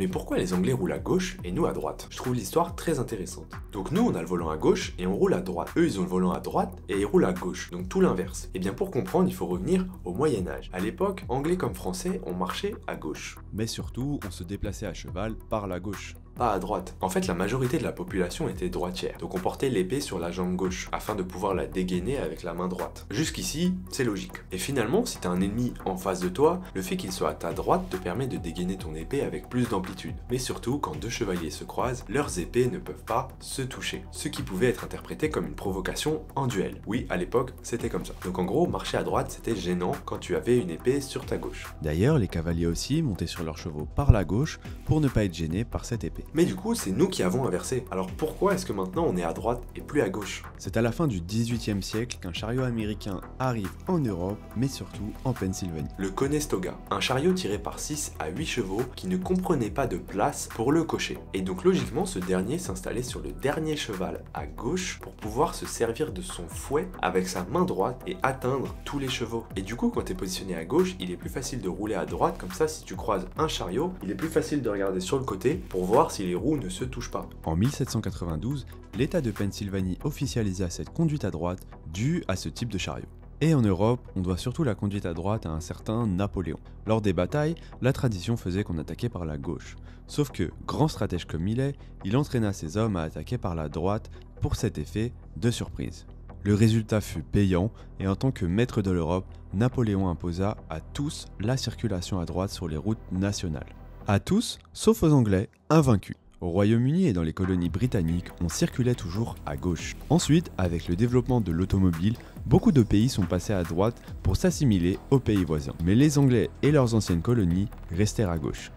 Mais pourquoi les Anglais roulent à gauche et nous à droite? Je trouve l'histoire très intéressante. Donc nous on a le volant à gauche et on roule à droite. Eux ils ont le volant à droite et ils roulent à gauche, donc tout l'inverse. Et bien pour comprendre il faut revenir au Moyen-Âge. À l'époque, Anglais comme Français, on marchait à gauche. Mais surtout, on se déplaçait à cheval par la gauche. Pas à droite. En fait, la majorité de la population était droitière, donc on portait l'épée sur la jambe gauche, afin de pouvoir la dégainer avec la main droite. Jusqu'ici, c'est logique. Et finalement, si t'as un ennemi en face de toi, le fait qu'il soit à ta droite te permet de dégainer ton épée avec plus d'amplitude. Mais surtout, quand deux chevaliers se croisent, leurs épées ne peuvent pas se toucher, ce qui pouvait être interprété comme une provocation en duel. Oui, à l'époque, c'était comme ça. Donc en gros, marcher à droite, c'était gênant quand tu avais une épée sur ta gauche. D'ailleurs, les cavaliers aussi montaient sur leurs chevaux par la gauche pour ne pas être gênés par cette épée. Mais du coup, c'est nous qui avons inversé. Alors pourquoi est-ce que maintenant on est à droite et plus à gauche? C'est à la fin du XVIIIe siècle qu'un chariot américain arrive en Europe, mais surtout en Pennsylvanie. Le Conestoga, un chariot tiré par 6 à 8 chevaux qui ne comprenait pas de place pour le cocher. Et donc logiquement, ce dernier s'installait sur le dernier cheval à gauche pour pouvoir se servir de son fouet avec sa main droite et atteindre tous les chevaux. Et du coup, quand tu es positionné à gauche, il est plus facile de rouler à droite, comme ça si tu croises un chariot, il est plus facile de regarder sur le côté pour voir si les roues ne se touchent pas. En 1792, l'État de Pennsylvanie officialisa cette conduite à droite due à ce type de chariot. Et en Europe, on doit surtout la conduite à droite à un certain Napoléon. Lors des batailles, la tradition faisait qu'on attaquait par la gauche. Sauf que, grand stratège comme il est, il entraîna ses hommes à attaquer par la droite pour cet effet de surprise. Le résultat fut payant et en tant que maître de l'Europe, Napoléon imposa à tous la circulation à droite sur les routes nationales. À tous, sauf aux Anglais, invaincus. Au Royaume-Uni et dans les colonies britanniques, on circulait toujours à gauche. Ensuite, avec le développement de l'automobile, beaucoup de pays sont passés à droite pour s'assimiler aux pays voisins. Mais les Anglais et leurs anciennes colonies restèrent à gauche.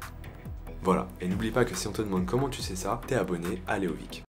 Voilà, et n'oublie pas que si on te demande comment tu sais ça, t'es abonné à Léovic.